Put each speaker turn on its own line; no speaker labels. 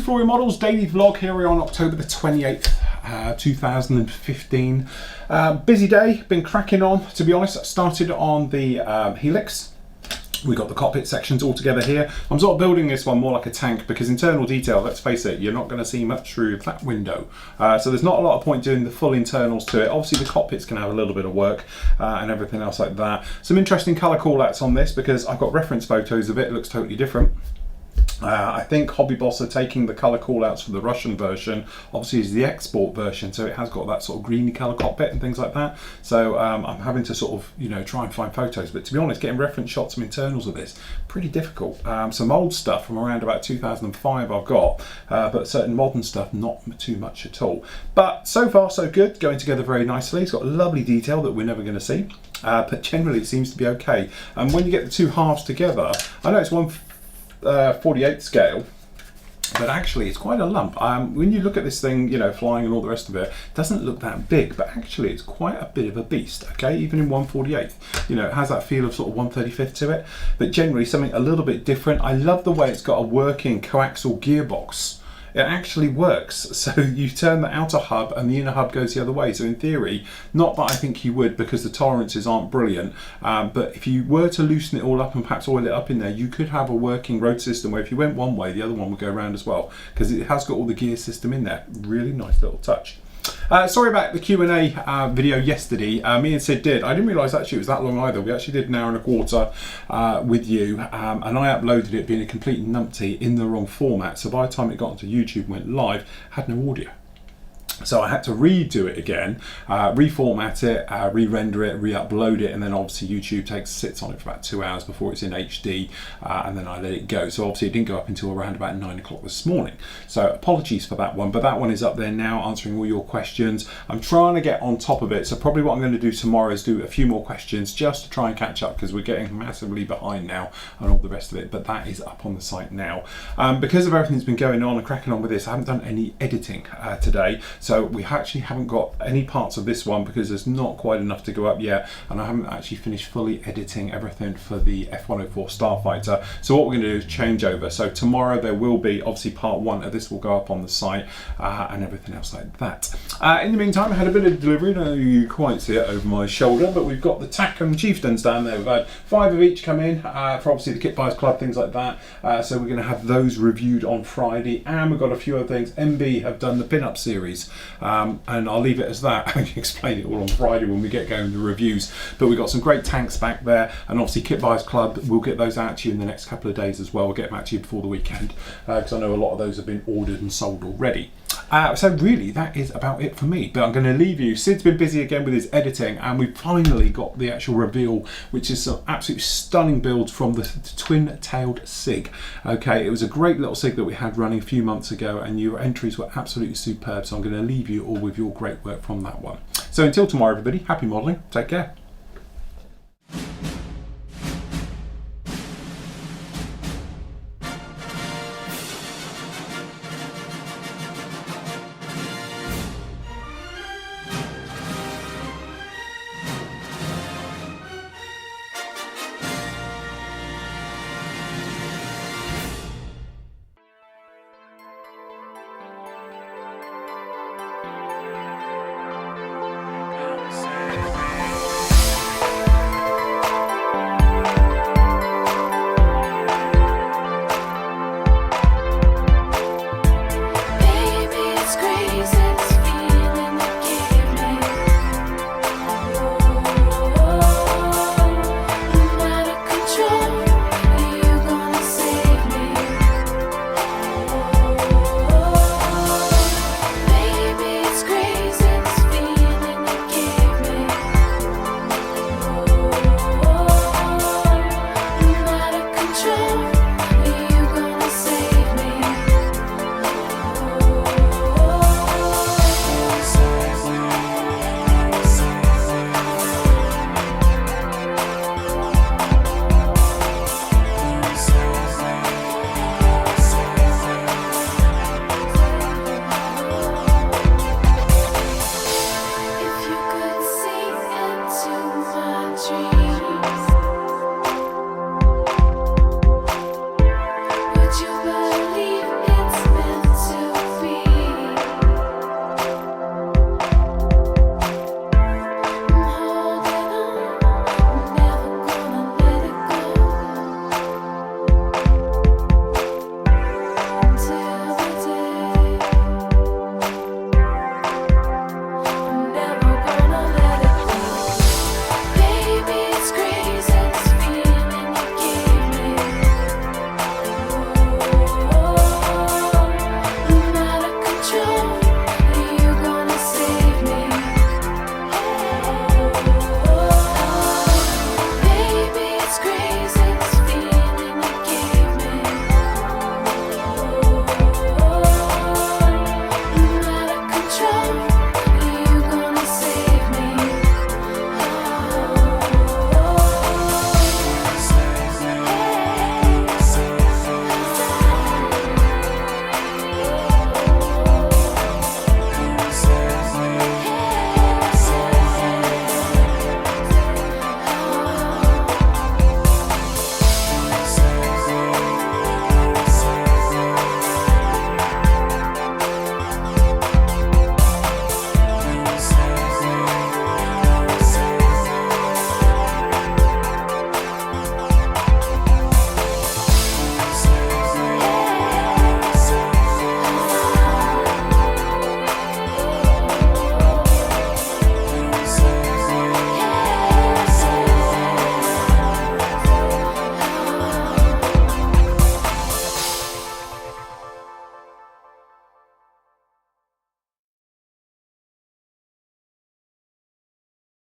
Flory Models daily vlog. Here we are on October the 28th, 2015. Busy day, been cracking on, to be honest. I started on the Helix. We got the cockpit sections all together here. I'm sort of building this one more like a tank because internal detail, let's face it, you're not going to see much through that window. So there's not a lot of point doing the full internals to it. Obviously the cockpit's going to have a little bit of work and everything else like that. Some interesting colour call-outs on this because I've got reference photos of it. It looks totally different. I think Hobby Boss are taking the colour call-outs for the Russian version, obviously is the export version, so it has got that sort of greeny colour cockpit and things like that. So I'm having to sort of, you know, try and find photos, but to be honest, getting reference shots of internals of this, pretty difficult. Some old stuff from around about 2005 I've got, but certain modern stuff, not too much at all. But so far so good, going together very nicely. It's got a lovely detail that we're never going to see, but generally it seems to be okay. And when you get the two halves together, I know it's 1/48 scale, but actually it's quite a lump. When you look at this thing, you know, flying and all the rest of it, it doesn't look that big, but actually it's quite a bit of a beast, okay? Even in 1/48, you know, it has that feel of sort of 1/35 to it, but generally something a little bit different. I love the way it's got a working coaxial gearbox. It actually works. So you turn the outer hub and the inner hub goes the other way. So in theory, not that I think you would because the tolerances aren't brilliant, but if you were to loosen it all up and perhaps oil it up in there, you could have a working road system where if you went one way, the other one would go around as well, because it has got all the gear system in there. Really nice little touch. Sorry about the Q&A video yesterday. Me and Sid did. I didn't realise actually it was that long either. We actually did an hour and a quarter with you, and I uploaded it being a complete numpty in the wrong format. So by the time it got onto YouTube and went live, had no audio. So I had to redo it again, reformat it, re-render it, re-upload it, and then obviously YouTube sits on it for about 2 hours before it's in HD, and then I let it go. So obviously it didn't go up until around about 9 o'clock this morning. So apologies for that one, but that one is up there now answering all your questions. I'm trying to get on top of it, so probably what I'm going to do tomorrow is do a few more questions just to try and catch up because we're getting massively behind now and all the rest of it, but that is up on the site now. Because of everything that's been going on and cracking on with this, I haven't done any editing today. So we actually haven't got any parts of this one because there's not quite enough to go up yet, and I haven't actually finished fully editing everything for the F-104 Starfighter. So what we're going to do is change over. So tomorrow there will be obviously part one of this will go up on the site and everything else like that. In the meantime, I had a bit of delivery. I don't know if you quite see it over my shoulder, but we've got the Tacom Chieftains down there. We've had 5 of each come in for obviously the Kit Buyers Club, things like that. So we're going to have those reviewed on Friday, and we've got a few other things. MB have done the pin-up series. And I'll leave it as that. I can explain it all on Friday when we get going the reviews. But we've got some great tanks back there, and obviously Kit Buyers Club, we'll get those out to you in the next couple of days as well. We'll get them out to you before the weekend because I know a lot of those have been ordered and sold already. So really that is about it for me, but I'm going to leave you. Sid's been busy again with his editing, and we finally got the actual reveal, which is some absolute stunning builds from the twin-tailed SIG. Okay, it was a great little SIG that we had running a few months ago, and your entries were absolutely superb, so I'm going to leave you all with your great work from that one. So until tomorrow everybody, happy modelling, take care.